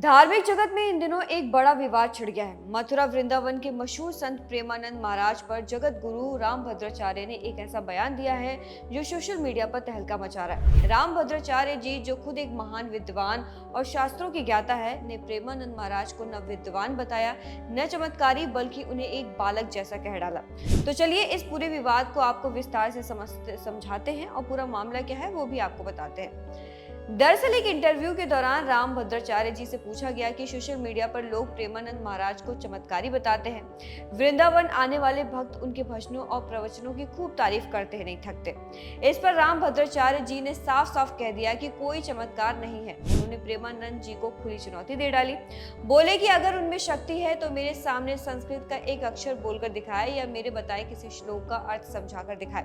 धार्मिक जगत में इन दिनों एक बड़ा विवाद छिड़ गया है। मथुरा वृंदावन के मशहूर संत प्रेमानंद महाराज पर जगत गुरु रामभद्राचार्य ने एक ऐसा बयान दिया है जो सोशल मीडिया पर तहलका मचा रहा है। रामभद्राचार्य जी, जो खुद एक महान विद्वान और शास्त्रों की ज्ञाता है, ने प्रेमानंद महाराज को न विद्वान बताया, न चमत्कारी, बल्कि उन्हें एक बालक जैसा कह डाला। तो चलिए इस पूरे विवाद को आपको विस्तार से समझाते हैं और पूरा मामला क्या है वो भी आपको बताते हैं। दरअसल एक इंटरव्यू के दौरान रामभद्राचार्य जी से पूछा गया कि सोशल मीडिया पर लोग प्रेमानंद महाराज को चमत्कारी बताते हैं। वृंदावन आने वाले भक्त उनके भजनों और प्रवचनों की खूब तारीफ करते हैं, नहीं थकते। इस पर रामभद्राचार्य जी ने साफ साफ कह दिया कि कोई चमत्कार नहीं है। उन्होंने प्रेमानंद जी को खुली चुनौती दे डाली। बोले कि अगर उनमें शक्ति है तो मेरे सामने संस्कृत का एक अक्षर बोलकर दिखाए या मेरे बताए किसी श्लोक का अर्थ समझाकर दिखाए।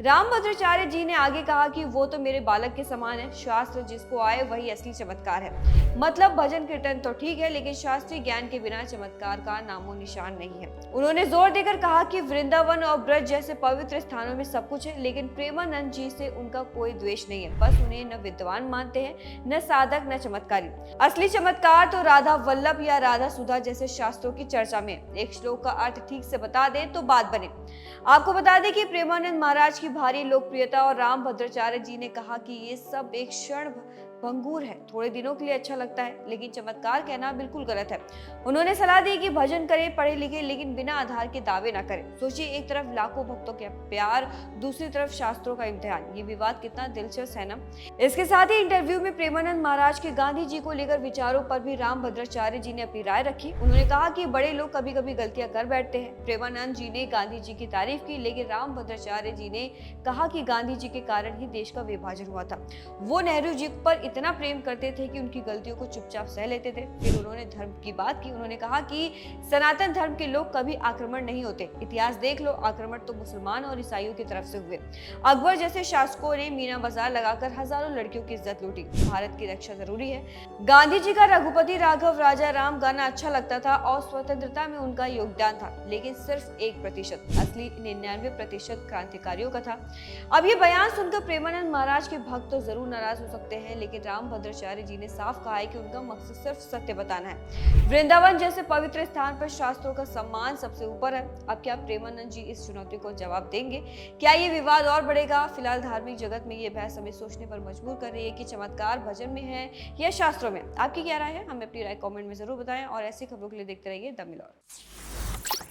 रामभद्राचार्य जी ने आगे कहा कि वो तो मेरे बालक के समान है। शास्त्र जिसको आए वही असली चमत्कार है। मतलब भजन कीर्तन तो ठीक है, लेकिन शास्त्रीय ज्ञान के बिना चमत्कार का नामो निशान नहीं है। उन्होंने जोर देकर कहा कि वृंदावन और ब्रज जैसे पवित्र स्थानों में सब कुछ है, लेकिन प्रेमानंद जी से उनका कोई द्वेष नहीं है। बस उन्हें न विद्वान मानते हैं, न साधक, न चमत्कारी। असली चमत्कार तो राधा वल्लभ या राधा सुधा जैसे शास्त्रों की चर्चा में एक श्लोक का अर्थ ठीक से बता दे तो बात बने। आपको बता दें कि प्रेमानंद महाराज की भारी लोकप्रियता और रामभद्राचार्य जी ने कहा कि ये सब एक क्षण भंगुर है, थोड़े दिनों के लिए अच्छा लगता है, लेकिन चमत्कार कहना बिल्कुल गलत है। उन्होंने सलाह दी कि भजन करें, पढ़े लिखे, लेकिन बिना आधार के दावे ना करें। सोचिए, एक तरफ लाखों भक्तों के प्यार, दूसरी तरफ शास्त्रों का इम्तिहान। ये विवाद कितना दिलचस्प है ना। इसके साथ ही इंटरव्यू में प्रेमानंद महाराज के गांधी जी को लेकर विचारों पर भी रामभद्राचार्य जी ने अपनी राय रखी। उन्होंने कहा कि बड़े लोग कभी कभी गलतियां कर बैठते हैं। प्रेमानंद जी ने गांधी जी की तारीफ की, लेकिन रामभद्राचार्य जी ने कहा कि गांधी जी के कारण ही देश का विभाजन हुआ था। वो नेहरू जी पर इतना प्रेम करते थे कि उनकी गलतियों को चुपचाप सह लेते थे। फिर उन्होंने धर्म की बात की। उन्होंने कहा कि सनातन धर्म के लोग कभी आक्रमण नहीं होते। इतिहास देख लो, आक्रमण तो मुसलमान और ईसाइयों की तरफ से हुए। अकबर जैसे शासकों ने मीना बाजार लगाकर हजारों लड़कियों की इज्जत लूटी। भारत की रक्षा जरूरी है। गांधी जी का रघुपति राघव राजा राम गाना अच्छा लगता था और स्वतंत्रता में उनका योगदान था, लेकिन सिर्फ 1%। असली 99% क्रांतिकारियों का था। अब ये बयान सुनकर प्रेमानंद महाराज के भक्त तो जरूर नाराज हो सकते हैं, लेकिन रामभद्राचार्य जी ने साफ कहा है कि उनका मकसद सिर्फ सत्य बताना है। वृंदावन जैसे पवित्र स्थान पर शास्त्रों का सम्मान सबसे ऊपर है। अब क्या प्रेमानंद जी इस चुनौती को जवाब देंगे? क्या ये विवाद और बढ़ेगा? फिलहाल धार्मिक जगत में ये बहस हमें सोचने पर मजबूर कर रही है कि चमत्कार भजन में है या शास्त्रों में। आपकी क्या राय है? हमें अपनी राय कमेंट में जरूर बताएं और ऐसी खबरों के लिए देखते रहिए द मिरर।